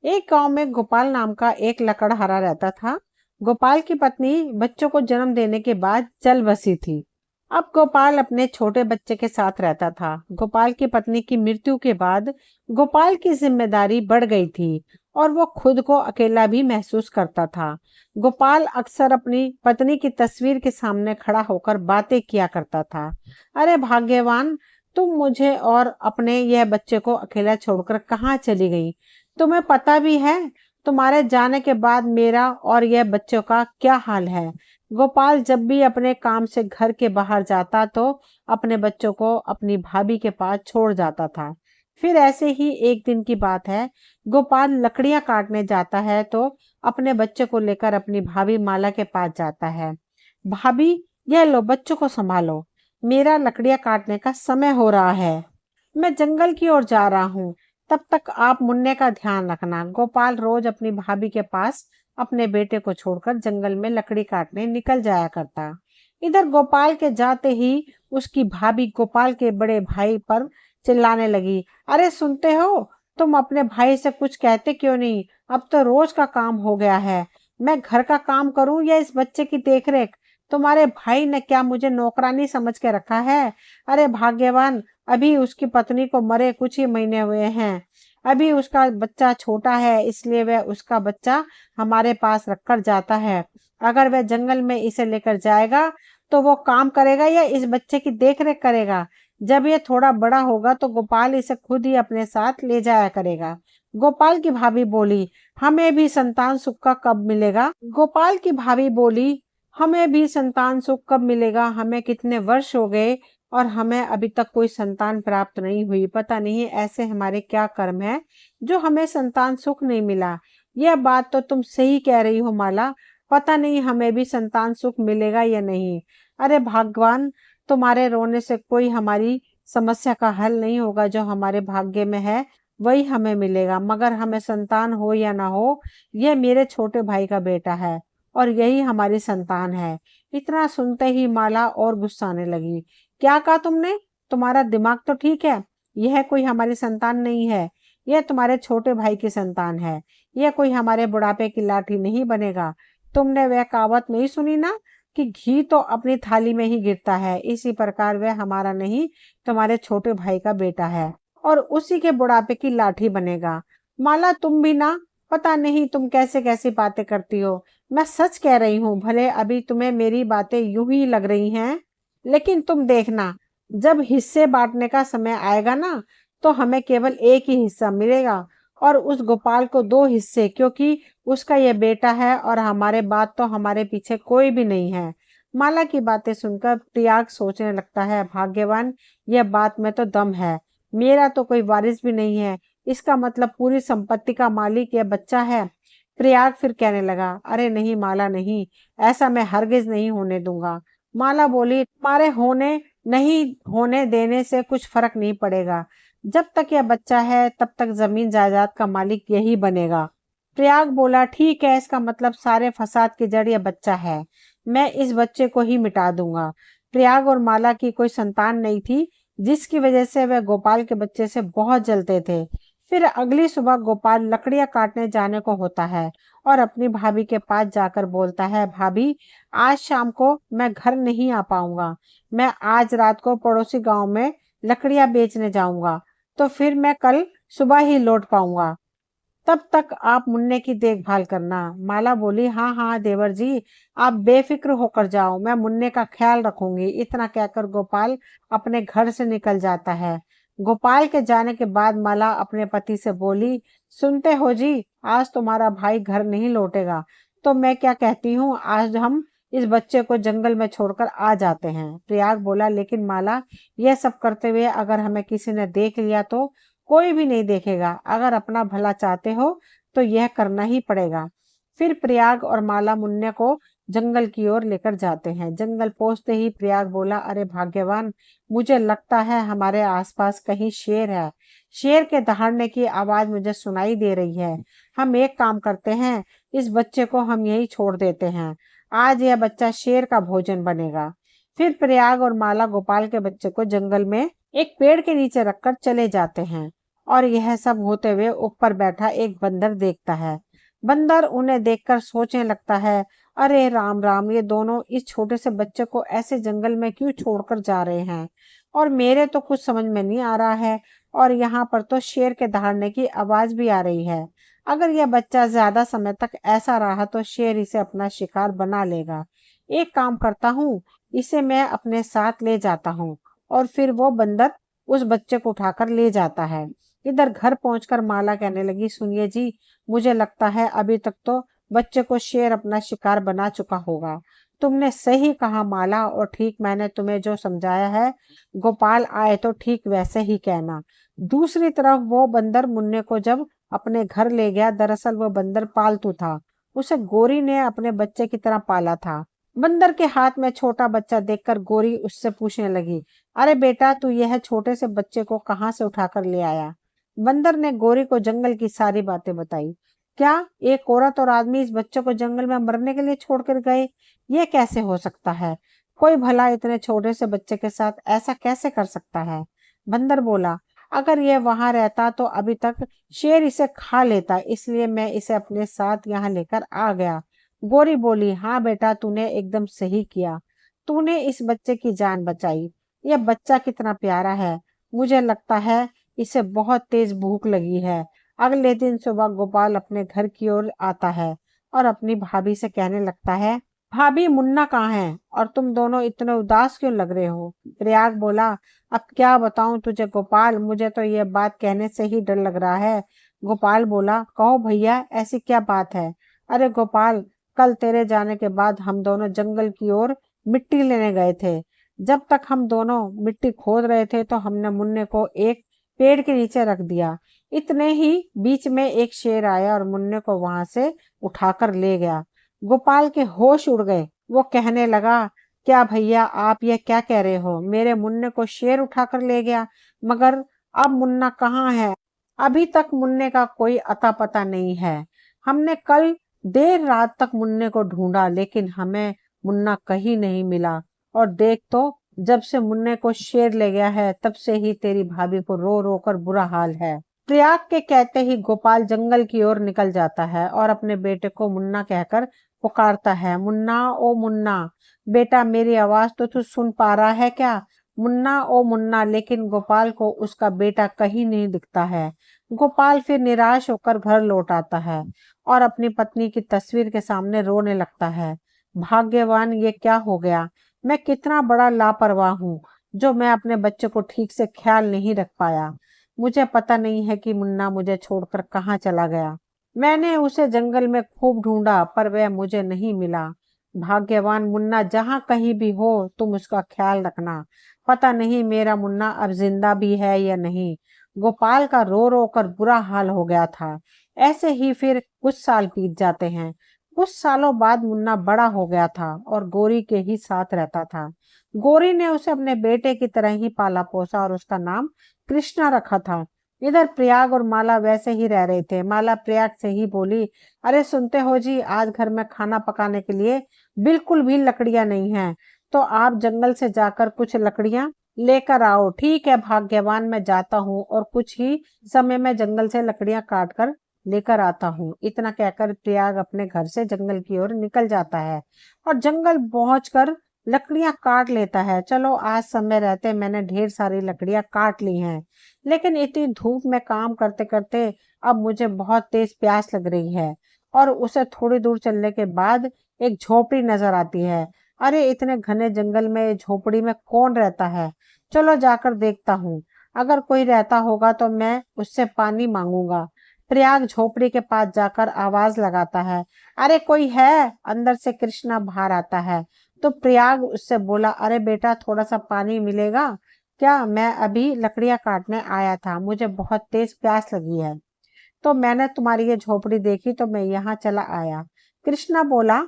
एक गांव में गोपाल नाम का एक लकड़हारा रहता था। गोपाल की पत्नी बच्चों को जन्म देने के बाद चल बसी थी। अब गोपाल अपने छोटे बच्चे के साथ रहता था। गोपाल की पत्नी की मृत्यु के बाद गोपाल की जिम्मेदारी बढ़ गई थी और वो खुद को अकेला भी महसूस करता था। गोपाल अक्सर अपनी पत्नी की तस्वीर के सामने खड़ा होकर बातें किया करता था। अरे भाग्यवान, तुम मुझे और अपने यह बच्चे को अकेला छोड़कर कहाँ चली गई? तुम्हें पता भी है तुम्हारे जाने के बाद मेरा और यह बच्चों का क्या हाल है? गोपाल जब भी अपने काम से घर के बाहर जाता तो अपने बच्चों को अपनी भाभी के पास छोड़ जाता था। फिर ऐसे ही एक दिन की बात है, गोपाल लकड़ियां काटने जाता है तो अपने बच्चे को लेकर अपनी भाभी माला के पास जाता है। भाभी, यह लो, बच्चों को संभालो, मेरा लकड़ियां काटने का समय हो रहा है, मैं जंगल की ओर जा रहा हूँ, तब तक आप मुन्ने का ध्यान रखना। गोपाल रोज अपनी भाभी के पास अपने बेटे को छोड़कर जंगल में लकड़ी काटने निकल जाया करता। इधर गोपाल के जाते ही उसकी भाभी गोपाल के बड़े भाई पर चिल्लाने लगी। अरे सुनते हो, तुम अपने भाई से कुछ कहते क्यों नहीं? अब तो रोज का काम हो गया है। मैं घर का काम करूं या इस बच्चे की देखरेख? तुम्हारे भाई ने क्या मुझे नौकरानी समझ के रखा है? अरे भाग्यवान, अभी उसकी पत्नी को मरे कुछ ही महीने हुए हैं। अभी उसका बच्चा छोटा है, इसलिए वह उसका बच्चा हमारे पास रखकर जाता है। अगर वह जंगल में इसे लेकर जाएगा तो वो काम करेगा या इस बच्चे की देखरेख करेगा? जब ये थोड़ा बड़ा होगा तो गोपाल इसे खुद ही अपने साथ ले जाया करेगा। गोपाल की भाभी बोली, हमें भी संतान सुख का कब मिलेगा? गोपाल की भाभी बोली, हमें भी संतान सुख कब मिलेगा? हमें कितने वर्ष हो गए और हमें अभी तक कोई संतान प्राप्त नहीं हुई। पता नहीं ऐसे हमारे क्या कर्म है जो हमें संतान सुख नहीं मिला। यह बात तो तुम सही कह रही हो माला, पता नहीं हमें भी संतान सुख मिलेगा या नहीं। अरे भगवान, तुम्हारे रोने से कोई हमारी समस्या का हल नहीं होगा। जो हमारे भाग्य में है वही हमें मिलेगा, मगर हमें संतान हो या ना हो, यह मेरे छोटे भाई का बेटा है और यही हमारी संतान है। इतना सुनते ही माला और गुस्साने लगी। क्या कहा तुमने? तुम्हारा दिमाग तो ठीक है? यह कोई हमारी संतान नहीं है, यह तुम्हारे छोटे भाई की संतान है। यह कोई हमारे बुढ़ापे की लाठी नहीं बनेगा। तुमने वह कहावत नहीं सुनी ना कि घी तो अपनी थाली में ही गिरता है? इसी प्रकार वह हमारा नहीं, तुम्हारे छोटे भाई का बेटा है और उसी के बुढ़ापे की लाठी बनेगा। माला, तुम भी ना, पता नहीं तुम कैसे कैसी बातें करती हो। मैं सच कह रही हूँ, भले अभी तुम्हें मेरी बातें यूं ही लग रही हैं, लेकिन तुम देखना, जब हिस्से बांटने का समय आएगा ना तो हमें केवल एक ही हिस्सा मिलेगा और उस गोपाल को दो हिस्से, क्योंकि उसका ये बेटा है और हमारे बाद तो हमारे पीछे कोई भी नहीं है। माला की बातें सुनकर प्रियाग सोचने लगता है, भाग्यवान, यह बात में तो दम है। मेरा तो कोई वारिस भी नहीं है, इसका मतलब पूरी संपत्ति का मालिक यह बच्चा है। प्रयाग फिर कहने लगा, अरे नहीं माला नहीं, ऐसा मैं हरगिज नहीं होने दूंगा। माला बोली, तुम्हारे होने नहीं होने देने से कुछ फर्क नहीं पड़ेगा। जब तक यह बच्चा है तब तक जमीन जायदाद का मालिक यही बनेगा। प्रयाग बोला, ठीक है, इसका मतलब सारे फसाद की जड़ यह बच्चा है। मैं इस बच्चे को ही मिटा दूंगा। प्रयाग और माला की कोई संतान नहीं थी, जिसकी वजह से वह गोपाल के बच्चे से बहुत जलते थे। फिर अगली सुबह गोपाल लकड़ियां काटने जाने को होता है और अपनी भाभी के पास जाकर बोलता है, भाभी, आज शाम को मैं घर नहीं आ पाऊंगा। मैं आज रात को पड़ोसी गांव में लकड़ियां बेचने जाऊंगा, तो फिर मैं कल सुबह ही लौट पाऊंगा। तब तक आप मुन्ने की देखभाल करना। माला बोली, हाँ हाँ देवर जी, आप बेफिक्र होकर जाओ, मैं मुन्ने का ख्याल रखूंगी। इतना कहकर गोपाल अपने घर से निकल जाता है। गोपाल के जाने के बाद माला अपने पति से बोली, सुनते हो जी, आज तुम्हारा भाई घर नहीं लौटेगा, तो मैं क्या कहती हूँ, आज हम इस बच्चे को जंगल में छोड़कर आ जाते हैं। प्रयाग बोला, लेकिन माला, यह सब करते हुए अगर हमें किसी ने देख लिया तो? कोई भी नहीं देखेगा। अगर अपना भला चाहते हो तो यह करना ही पड़ेगा। फिर प्रयाग और माला मुन्ने को जंगल की ओर लेकर जाते हैं। जंगल पहुंचते ही प्रयाग बोला, अरे भाग्यवान, मुझे लगता है हमारे आसपास कहीं शेर है। शेर के दहाड़ने की आवाज मुझे सुनाई दे रही है। हम एक काम करते हैं, इस बच्चे को हम यही छोड़ देते हैं। आज यह बच्चा शेर का भोजन बनेगा। फिर प्रयाग और माला गोपाल के बच्चे को जंगल में एक पेड़ के नीचे रखकर चले जाते हैं और यह सब होते हुए ऊपर बैठा एक बंदर देखता है। बंदर उन्हें देखकर सोचने लगता है, अरे राम राम, ये दोनों इस छोटे से बच्चे को ऐसे जंगल में क्यों छोड़कर जा रहे हैं, और मेरे तो कुछ समझ में नहीं आ रहा है। और यहाँ पर तो शेर के दहाड़ने की आवाज भी आ रही है। अगर यह बच्चा ज्यादा समय तक ऐसा रहा तो शेर इसे अपना शिकार बना लेगा। एक काम करता हूँ, इसे मैं अपने साथ ले जाता हूँ। और फिर वो बंदर उस बच्चे को उठाकर ले जाता है। इधर घर पहुंचकर माला कहने लगी, सुनिए जी, मुझे लगता है अभी तक तो बच्चे को शेर अपना शिकार बना चुका होगा। तुमने सही कहा माला, और ठीक मैंने तुम्हें जो समझाया है, गोपाल आए तो ठीक वैसे ही कहना। दूसरी तरफ वो बंदर मुन्ने को जब अपने घर ले गया, दरअसल वो बंदर पालतू था। उसे गोरी ने अपने बच्चे की तरह पाला था। बंदर के हाथ में छोटा बच्चा देखकर गोरी उससे पूछने लगी, अरे बेटा, तू यह छोटे से बच्चे को कहाँ से उठाकर ले आया? बंदर ने गोरी को जंगल की सारी बातें बताई। क्या एक औरत और आदमी इस बच्चे को जंगल में मरने के लिए छोड़कर गए? ये कैसे हो सकता है? कोई भला इतने छोटे से बच्चे के साथ ऐसा कैसे कर सकता है? बंदर बोला, अगर ये वहां रहता तो अभी तक शेर इसे खा लेता, इसलिए मैं इसे अपने साथ यहाँ लेकर आ गया। गोरी बोली, हाँ बेटा, तूने एकदम सही किया। तूने इस बच्चे की जान बचाई। यह बच्चा कितना प्यारा है। मुझे लगता है इसे बहुत तेज भूख लगी है। अगले दिन सुबह गोपाल अपने घर की ओर आता है और अपनी भाभी से कहने लगता है, भाभी, मुन्ना कहाँ है और तुम दोनों इतने उदास क्यों लग रहे हो? प्रयाग बोला, अब क्या बताऊं तुझे गोपाल, मुझे तो ये बात कहने से ही डर लग रहा है। गोपाल बोला, कहो भैया, ऐसी क्या बात है? अरे गोपाल, कल तेरे जाने के बाद हम दोनों जंगल की ओर मिट्टी लेने गए थे। जब तक हम दोनों मिट्टी खोद रहे थे तो हमने मुन्ने को एक पेड़ के नीचे रख दिया। इतने ही बीच में एक शेर आया और मुन्ने को वहां से उठाकर ले गया। गोपाल के होश उड़ गए। वो कहने लगा, क्या भैया, आप ये क्या कह रहे हो? मेरे मुन्ने को शेर उठाकर ले गया, मगर अब मुन्ना कहाँ है? अभी तक मुन्ने का कोई अता पता नहीं है। हमने कल देर रात तक मुन्ने को ढूंढा, लेकिन हमें मुन्ना कहीं नहीं मिला। और देख तो, जब से मुन्ने को शेर ले गया है, तब से ही तेरी भाभी को रो रो कर बुरा हाल है। प्रयाग के कहते ही गोपाल जंगल की ओर निकल जाता है और अपने बेटे को मुन्ना कहकर पुकारता है, मुन्ना ओ मुन्ना, बेटा, मेरी आवाज तो तू सुन पा रहा है क्या? मुन्ना ओ मुन्ना। लेकिन गोपाल को उसका बेटा कहीं नहीं दिखता है। गोपाल फिर निराश होकर घर लौट आता है और अपनी पत्नी की तस्वीर के सामने रोने लगता है। भाग्यवान, ये क्या हो गया? मैं कितना बड़ा लापरवाह हूँ, जो मैं अपने बच्चे को ठीक से ख्याल नहीं रख पाया। मुझे पता नहीं है कि मुन्ना मुझे छोड़कर कहाँ चला गया। मैंने उसे जंगल में खूब ढूंढा, पर वह मुझे नहीं मिला। भाग्यवान मुन्ना, जहाँ कहीं भी हो तुम उसका ख्याल रखना। पता नहीं मेरा मुन्ना अब जिंदा भी है या नहीं। गोपाल का रो रो कर बुरा हाल हो गया था। ऐसे ही फिर कुछ साल बीत जाते हैं। कुछ सालों बाद मुन्ना बड़ा हो गया था और गोरी के ही साथ रहता था। गोरी ने उसे अपने बेटे की तरह ही पाला पोसा और उसका नाम कृष्णा रखा था। इधर प्रयाग और माला वैसे ही रह रहे थे। माला प्रयाग से ही बोली, अरे सुनते हो जी, आज घर में खाना पकाने के लिए बिल्कुल भी लकड़ियां नहीं है, तो आप जंगल से जाकर कुछ लकड़ियां लेकर आओ। ठीक है भाग्यवान, मैं जाता हूँ और कुछ ही समय में जंगल से लकड़ियां काट कर लेकर आता हूँ। इतना कहकर प्रयाग अपने घर से जंगल की ओर निकल जाता है और जंगल पहुंचकर लकड़ियां काट लेता है। चलो, आज समय रहते मैंने ढेर सारी लकड़ियां काट ली हैं, लेकिन इतनी धूप में काम करते करते अब मुझे बहुत तेज प्यास लग रही है। और उसे थोड़ी दूर चलने के बाद एक झोपड़ी नजर आती है। अरे, इतने घने जंगल में झोपड़ी में कौन रहता है? चलो जाकर देखता हूँ। अगर कोई रहता होगा तो मैं उससे पानी मांगूंगा। प्रयाग झोपड़ी के पास जाकर आवाज लगाता है, अरे कोई है? अंदर से कृष्णा बाहर आता है। तो प्रयाग उससे बोला, अरे बेटा, थोड़ा सा पानी मिलेगा क्या? मैं अभी लकड़ियां काटने आया था, मुझे बहुत तेज प्यास लगी है, तो मैंने तुम्हारी ये झोपड़ी देखी तो मैं यहाँ चला आया। कृष्णा बोला,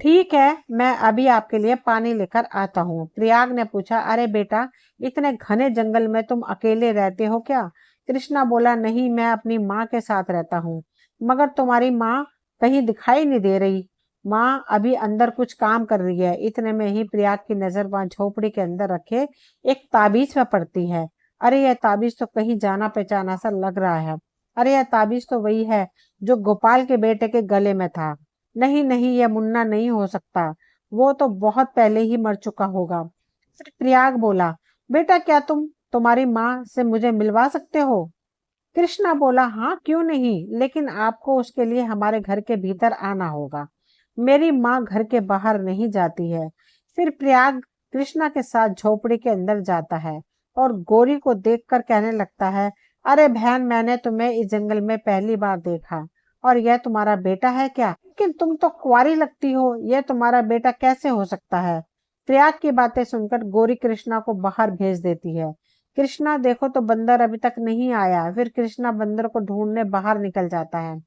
ठीक है, मैं अभी आपके लिए पानी लेकर आता हूँ। प्रयाग ने पूछा, अरे बेटा, इतने घने जंगल में तुम अकेले रहते हो क्या? कृष्णा बोला, नहीं, मैं अपनी माँ के साथ रहता हूँ। मगर तुम्हारी माँ कहीं दिखाई नहीं दे रही। माँ अभी अंदर कुछ काम कर रही है। इतने में ही प्रयाग की नजर वहां झोपड़ी के अंदर रखे एक ताबीज पर पड़ती है। अरे यह ताबीज तो कहीं जाना पहचाना सा लग रहा है। अरे यह ताबीज तो वही है जो गोपाल के बेटे के गले में था। नहीं नहीं, यह मुन्ना नहीं हो सकता, वो तो बहुत पहले ही मर चुका होगा। फिर प्रयाग बोला, बेटा क्या तुम तुम्हारी माँ से मुझे मिलवा सकते हो? कृष्णा बोला, हाँ क्यों नहीं, लेकिन आपको उसके लिए हमारे घर के भीतर आना होगा। मेरी माँ घर के बाहर नहीं जाती है। फिर प्रयाग कृष्णा के साथ झोपड़ी के अंदर जाता है और गौरी को देखकर कहने लगता है, अरे बहन, मैंने तुम्हें इस जंगल में पहली बार देखा, और यह तुम्हारा बेटा है क्या? लेकिन तुम तो कुंवारी लगती हो, यह तुम्हारा बेटा कैसे हो सकता है? प्रयाग की बातें सुनकर गौरी कृष्णा को बाहर भेज देती है। कृष्णा देखो तो बंदर अभी तक नहीं आया। फिर कृष्णा बंदर को ढूंढने बाहर निकल जाता है।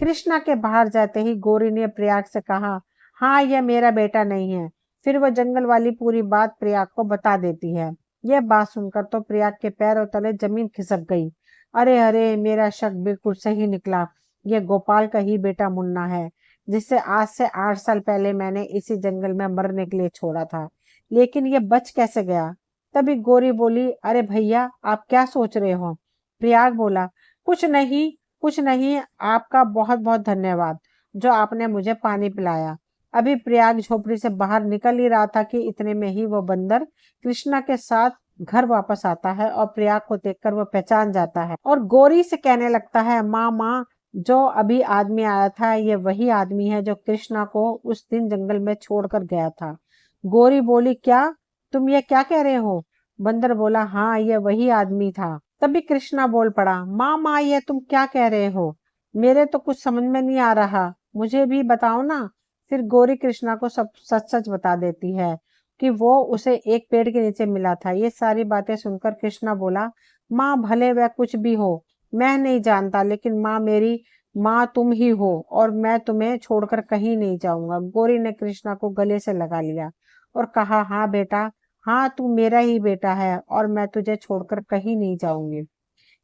कृष्णा के बाहर जाते ही गौरी ने प्रयाग से कहा, हाँ यह मेरा बेटा नहीं है। फिर वह जंगल वाली पूरी बात प्रयाग को बता देती है। यह बात सुनकर तो प्रयाग के पैरों तले जमीन खिसक गई। अरे अरे, मेरा शक बिल्कुल सही निकला। यह गोपाल का ही बेटा मुन्ना है, जिसे आज से 8 साल पहले मैंने इसी जंगल में मरने के लिए छोड़ा था। लेकिन यह बच कैसे गया? तभी गौरी बोली, अरे भैया, आप क्या सोच रहे हो? प्रयाग बोला, कुछ नहीं, कुछ नहीं, आपका बहुत बहुत धन्यवाद जो आपने मुझे पानी पिलाया। अभी प्रयाग झोपड़ी से बाहर निकल ही रहा था कि इतने में ही वो बंदर कृष्णा के साथ घर वापस आता है और प्रयाग को देखकर वो पहचान जाता है और गौरी से कहने लगता है, माँ माँ, जो अभी आदमी आया था ये वही आदमी है जो कृष्णा को उस दिन जंगल में छोड़कर गया था। गौरी बोली, क्या? तुम ये क्या कह रहे हो? बंदर बोला, हाँ ये वही आदमी था। तभी कृष्णा बोल पड़ा, माँ माँ, ये तुम क्या कह रहे हो? मेरे तो कुछ समझ में नहीं आ रहा, मुझे भी बताओ ना। फिर गौरी कृष्णा को सब सच सच बता देती है कि वो उसे एक पेड़ के नीचे मिला था। ये सारी बातें सुनकर कृष्णा बोला, माँ भले वह कुछ भी हो, मैं नहीं जानता, लेकिन माँ, मेरी माँ तुम ही हो और मैं तुम्हें छोड़कर कहीं नहीं जाऊंगा। गौरी ने कृष्णा को गले से लगा लिया और कहा, हाँ बेटा, हाँ तू मेरा ही बेटा है और मैं तुझे छोड़कर कहीं नहीं जाऊंगी।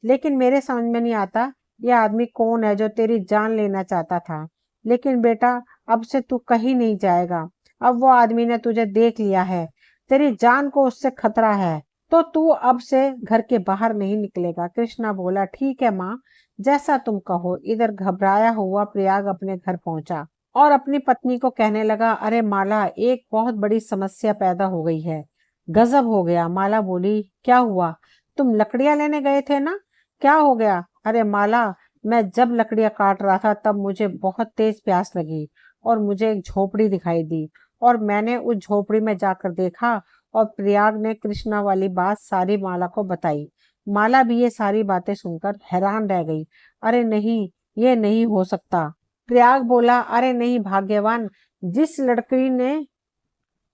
लेकिन मेरे समझ में नहीं आता ये आदमी कौन है जो तेरी जान लेना चाहता था। लेकिन बेटा, अब से तू कहीं नहीं जाएगा। अब वो आदमी ने तुझे देख लिया है, तेरी जान को उससे खतरा है, तो तू अब से घर के बाहर नहीं निकलेगा। कृष्णा बोला, ठीक है माँ, जैसा तुम कहो। इधर घबराया हुआ प्रयाग अपने घर पहुंचा और अपनी पत्नी को कहने लगा, अरे माला, एक बहुत बड़ी समस्या पैदा हो गई है। गजब हो गया। माला बोली, क्या हुआ? तुम लकड़ियां लेने गए थे ना, क्या हो गया? अरे माला, मैं जब लकड़ियां काट रहा था तब मुझे बहुत तेज प्यास लगी और मुझे एक झोपड़ी दिखाई दी और मैंने उस झोपड़ी में जाकर देखा और प्रयाग ने कृष्णा वाली बात सारी माला को बताई। माला भी ये सारी बातें सुनकर हैरान रह गई। अरे नहीं, ये नहीं हो सकता। प्रयाग बोला, अरे नहीं भाग्यवान, जिस लड़की ने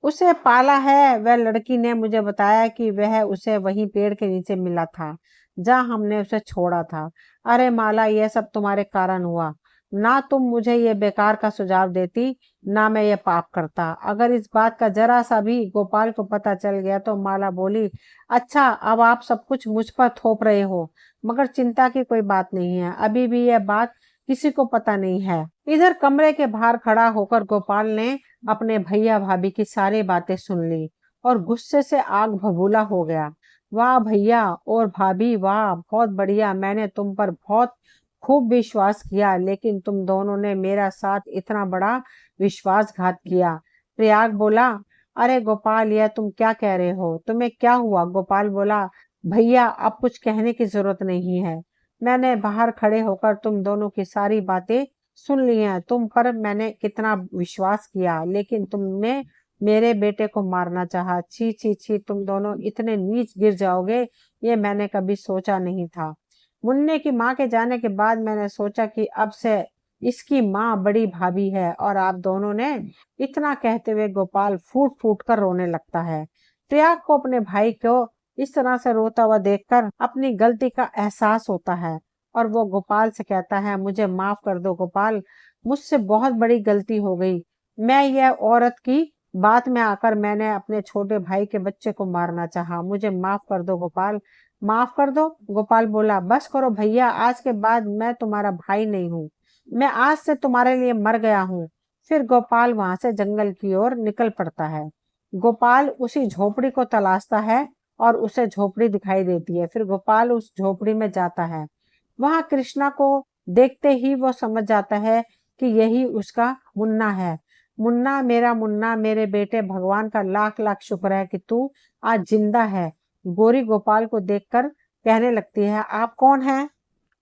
उसे पाला है वह लड़की ने मुझे बताया कि वह उसे वहीं पेड़ के नीचे मिला था जहां हमने उसे छोड़ा था। अरे माला, यह सब तुम्हारे कारण हुआ। ना तुम मुझे ये बेकार का सुझाव देती, ना मैं ये पाप करता। अगर इस बात का जरा सा भी गोपाल को पता चल गया तो माला बोली, अच्छा, अब आप सब कुछ मुझ पर थोप रहे हो, मगर चिंता की कोई बात नहीं है, अभी भी यह बात किसी को पता नहीं है। इधर कमरे के बाहर खड़ा होकर गोपाल ने अपने भैया भाभी की सारी बातें सुन ली और गुस्से से आग बबूला हो गया। वाह भैया और भाभी, वाह, बहुत बढ़िया, मैंने तुम पर बहुत खूब विश्वास किया, लेकिन तुम दोनों ने मेरा साथ इतना बड़ा विश्वासघात किया। प्रयाग बोला, अरे गोपाल, यह तुम क्या कह रहे हो? तुम्हें क्या हुआ? गोपाल बोला, भैया अब कुछ कहने की जरूरत नहीं है, मैंने बाहर खड़े होकर तुम दोनों की सारी बातें सुन ली है। तुम पर मैंने कितना विश्वास किया, लेकिन तुमने मेरे बेटे को मारना चाहा। छी छी छी, तुम दोनों इतने नीच गिर जाओगे, ये मैंने कभी सोचा नहीं था। मुन्ने की माँ के जाने के बाद मैंने सोचा कि अब से इसकी माँ बड़ी भाभी है, और आप दोनों ने इतना कहते हुए गोपाल फूट फूट कर रोने लगता है। प्रयाग को अपने भाई को इस तरह से रोता हुआ देखकर अपनी गलती का एहसास होता है और वो गोपाल से कहता है, मुझे माफ कर दो गोपाल, मुझसे बहुत बड़ी गलती हो गई। मैं यह औरत की बात में आकर मैंने अपने छोटे भाई के बच्चे को मारना चाहा, मुझे माफ कर दो गोपाल, माफ कर दो। गोपाल बोला, बस करो भैया, आज के बाद मैं तुम्हारा भाई नहीं हूँ, मैं आज से तुम्हारे लिए मर गया हूँ। फिर गोपाल वहां से जंगल की ओर निकल पड़ता है। गोपाल उसी झोपड़ी को तलाशता है और उसे झोपड़ी दिखाई देती है। फिर गोपाल उस झोपड़ी में जाता है। वहां कृष्णा को देखते ही वो समझ जाता है कि यही उसका मुन्ना है। मुन्ना, मेरे बेटे, भगवान का लाख लाख शुक्र है कि तू आज जिंदा है। गोरी गोपाल को देखकर कहने लगती है, आप कौन हैं?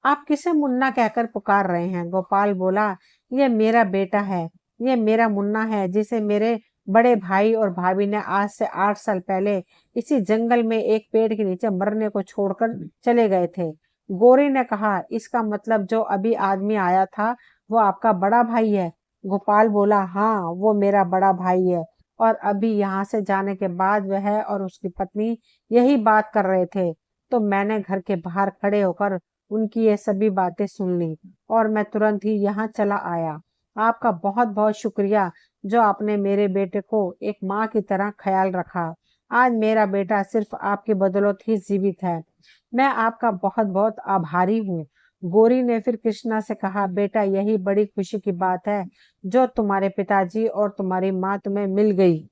आप किसे मुन्ना कहकर पुकार रहे हैं? गोपाल बोला, ये मेरा बेटा है, ये मेरा मुन्ना है, जिसे मेरे बड़े भाई और भाभी ने आज से 8 साल पहले इसी जंगल में एक पेड़ के नीचे मरने को छोड़कर चले गए थे। गोरी ने कहा, इसका मतलब जो अभी आदमी आया था वो आपका बड़ा भाई है? गोपाल बोला, हाँ, वो मेरा बड़ा भाई है, और अभी यहाँ से जाने के बाद वह और उसकी पत्नी यही बात कर रहे थे, तो मैंने घर के बाहर खड़े होकर उनकी ये सभी बातें सुन ली और मैं तुरंत ही यहाँ चला आया। आपका बहुत बहुत शुक्रिया, जो आपने मेरे बेटे को एक माँ की तरह ख्याल रखा। आज मेरा बेटा सिर्फ आपकी बदौलत ही जीवित है। मैं आपका बहुत बहुत आभारी हूँ। गोरी ने फिर कृष्णा से कहा, बेटा, यही बड़ी खुशी की बात है जो तुम्हारे पिताजी और तुम्हारी माँ तुम्हें मिल गई।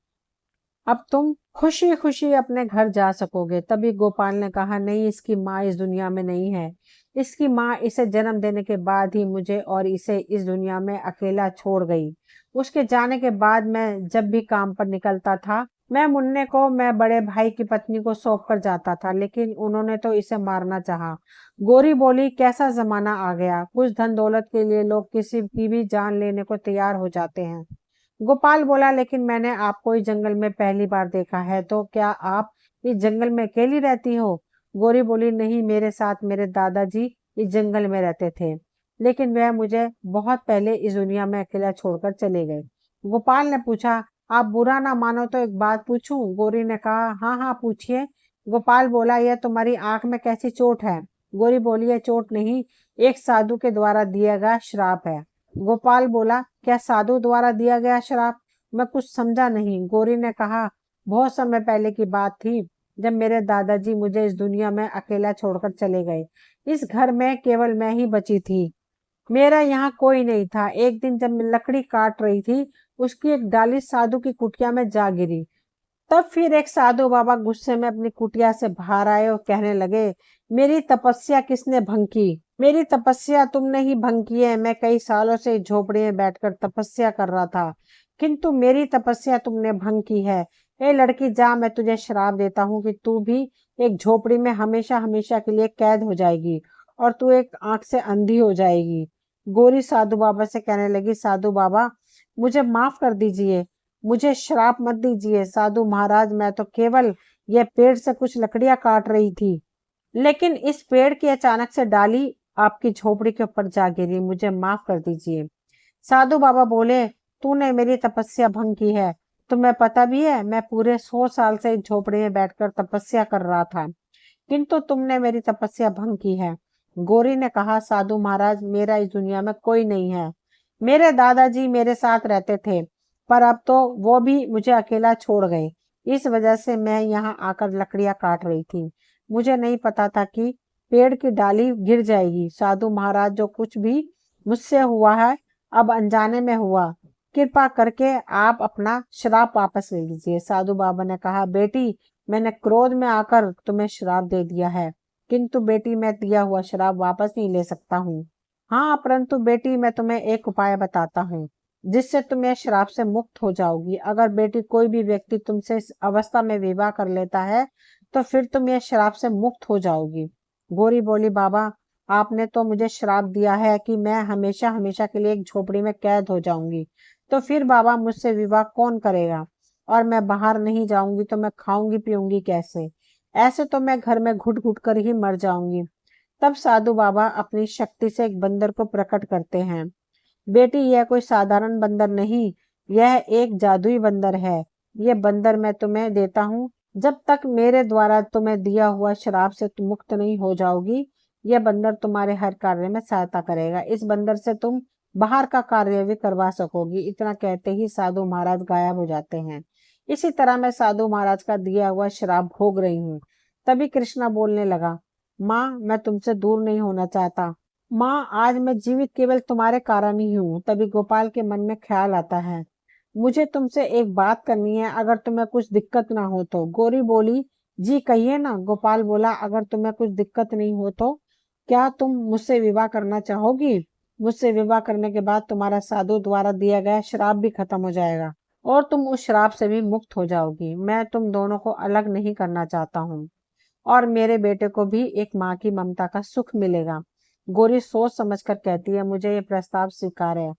अब तुम खुशी खुशी अपने घर जा सकोगे। तभी गोपाल ने कहा, नहीं, इसकी माँ इस दुनिया में नहीं है। इसकी माँ इसे जन्म देने के बाद ही मुझे और इसे इस दुनिया में अकेला छोड़ गई। उसके जाने के बाद मैं जब भी काम पर निकलता था, मैं मुन्ने को मैं बड़े भाई की पत्नी को सौंप कर जाता था, लेकिन उन्होंने तो इसे मारना चाहा। गोरी बोली, कैसा जमाना आ गया, कुछ धन दौलत के लिए लोग किसी की भी जान लेने को तैयार हो जाते हैं। गोपाल बोला, लेकिन मैंने आपको इस जंगल में पहली बार देखा है, तो क्या आप इस जंगल में अकेली रहती हो? गोरी बोली, नहीं, मेरे साथ मेरे दादाजी इस जंगल में रहते थे, लेकिन वह मुझे बहुत पहले इस दुनिया में अकेला छोड़कर चले गए। गोपाल ने पूछा, आप बुरा ना मानो तो एक बात पूछूं? गोरी ने कहा, हाँ हाँ, पूछिए। गोपाल बोला, यह तुम्हारी आंख में कैसी चोट है? गोरी बोली, यह चोट नहीं, एक साधु के द्वारा दिया गया श्राप है। गोपाल बोला, क्या साधु द्वारा दिया गया श्राप? मैं कुछ समझा नहीं। गोरी ने कहा, बहुत समय पहले की बात थी, जब मेरे दादाजी मुझे इस दुनिया में अकेला छोड़कर चले गए। इस घर में केवल मैं ही बची थी, मेरा यहाँ कोई नहीं था। एक दिन जब मैं लकड़ी काट रही थी, उसकी एक डाली साधु की कुटिया में जा गिरी। तब फिर एक साधु बाबा गुस्से में अपनी कुटिया से बाहर आए और कहने लगे, मेरी तपस्या किसने भंग की? मेरी तपस्या तुमने ही भंग की है। मैं कई सालों से इस झोपड़ी में बैठकर तपस्या कर रहा था, किंतु मेरी तपस्या तुमने भंग की है। ए लड़की, जा, मैं तुझे श्राप देता हूँ कि तू भी एक झोपड़ी में हमेशा हमेशा के लिए कैद हो जाएगी और तू एक आंख से अंधी हो जाएगी। गोरी साधु बाबा से कहने लगी, साधु बाबा, मुझे माफ कर दीजिए, मुझे श्राप मत दीजिए। साधु महाराज, मैं तो केवल यह पेड़ से कुछ लकड़ियां काट रही थी, लेकिन इस पेड़ की अचानक से डाली आपकी झोपड़ी के ऊपर जा गिरी, मुझे माफ कर दीजिए। साधु बाबा बोले, तूने मेरी तपस्या भंग की है। तुम्हें पता भी है, मैं पूरे 100 साल से इस झोपड़ी में बैठकर तपस्या कर रहा था, किंतु तुमने मेरी तपस्या भंग की है। गोरी ने कहा, साधु महाराज, मेरा इस दुनिया में कोई नहीं है। मेरे दादाजी मेरे साथ रहते थे, पर अब तो वो भी मुझे अकेला छोड़ गए। इस वजह से मैं यहाँ आकर लकड़ियां काट रही थी। मुझे नहीं पता था कि पेड़ की डाली गिर जाएगी। साधु महाराज, जो कुछ भी मुझसे हुआ है, अब अनजाने में हुआ। कृपा करके आप अपना श्राप वापस ले लीजिए। साधु बाबा ने कहा, बेटी, मैंने क्रोध में आकर तुम्हें श्राप दे दिया है, किंतु बेटी, मैं दिया हुआ श्राप वापस नहीं ले सकता हूँ। हाँ, परंतु बेटी, मैं तुम्हें एक उपाय बताता हूँ, जिससे तुम यह श्राप से मुक्त हो जाओगी। अगर बेटी, कोई भी व्यक्ति तुमसे इस अवस्था में विवाह कर लेता है, तो फिर तुम यह श्राप से मुक्त हो जाओगी। गोरी बोली, बाबा, आपने तो मुझे श्राप दिया है कि मैं हमेशा हमेशा के लिए एक झोपड़ी में कैद हो जाऊंगी, तो फिर बाबा, मुझसे विवाह कौन करेगा? और मैं बाहर नहीं जाऊंगी तो मैं खाऊंगी पीऊंगी कैसे? ऐसे तो मैं घर में घुट घुट कर ही मर जाऊंगी। तब साधु बाबा अपनी शक्ति से एक बंदर को प्रकट करते हैं। बेटी, यह कोई साधारण बंदर नहीं, यह एक जादुई बंदर है। यह बंदर मैं तुम्हें देता हूँ, जब तक मेरे द्वारा तुम्हें दिया हुआ श्राप से तुम मुक्त नहीं हो जाओगी। यह बंदर तुम्हारे हर कार्य में सहायता करेगा। इस बंदर से तुम बाहर का कार्य भी करवा सकोगी। इतना कहते ही साधु महाराज गायब हो जाते हैं। इसी तरह मैं साधु महाराज का दिया हुआ श्राप भोग रही हूँ। तभी कृष्णा बोलने लगा, माँ, मैं तुमसे दूर नहीं होना चाहता। माँ, आज मैं जीवित केवल तुम्हारे कारण ही हूँ। तभी गोपाल के मन में ख्याल आता है, मुझे तुमसे एक बात करनी है, अगर तुम्हें कुछ दिक्कत ना हो तो। गोरी बोली, जी कहिए ना, गोपाल बोला। अगर तुम्हें कुछ दिक्कत नहीं हो तो क्या तुम मुझसे विवाह करना चाहोगी? मुझसे विवाह करने के बाद तुम्हारा साधु द्वारा दिया गया श्राप भी खत्म हो जाएगा और तुम उस श्राप से भी मुक्त हो जाओगी। मैं तुम दोनों को अलग नहीं करना चाहता हूँ और मेरे बेटे को भी एक माँ की ममता का सुख मिलेगा। गौरी सोच समझकर कहती है, मुझे ये प्रस्ताव स्वीकार है।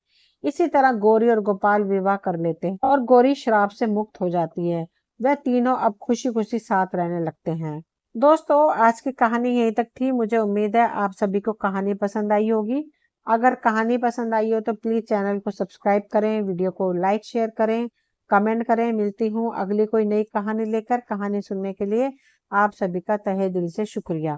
इसी तरह गौरी और गोपाल विवाह कर लेते हैं और गौरी श्राप से मुक्त हो जाती है। वह तीनों अब खुशी खुशी साथ रहने लगते हैं। दोस्तों, आज की कहानी यहीं तक थी। मुझे उम्मीद है आप सभी को कहानी पसंद आई होगी। अगर कहानी पसंद आई हो तो प्लीज चैनल को सब्सक्राइब करें, वीडियो को लाइक शेयर करें, कमेंट करें। मिलती हूँ अगली कोई नई कहानी लेकर। कहानी सुनने के लिए आप सभी का तहे दिल से शुक्रिया।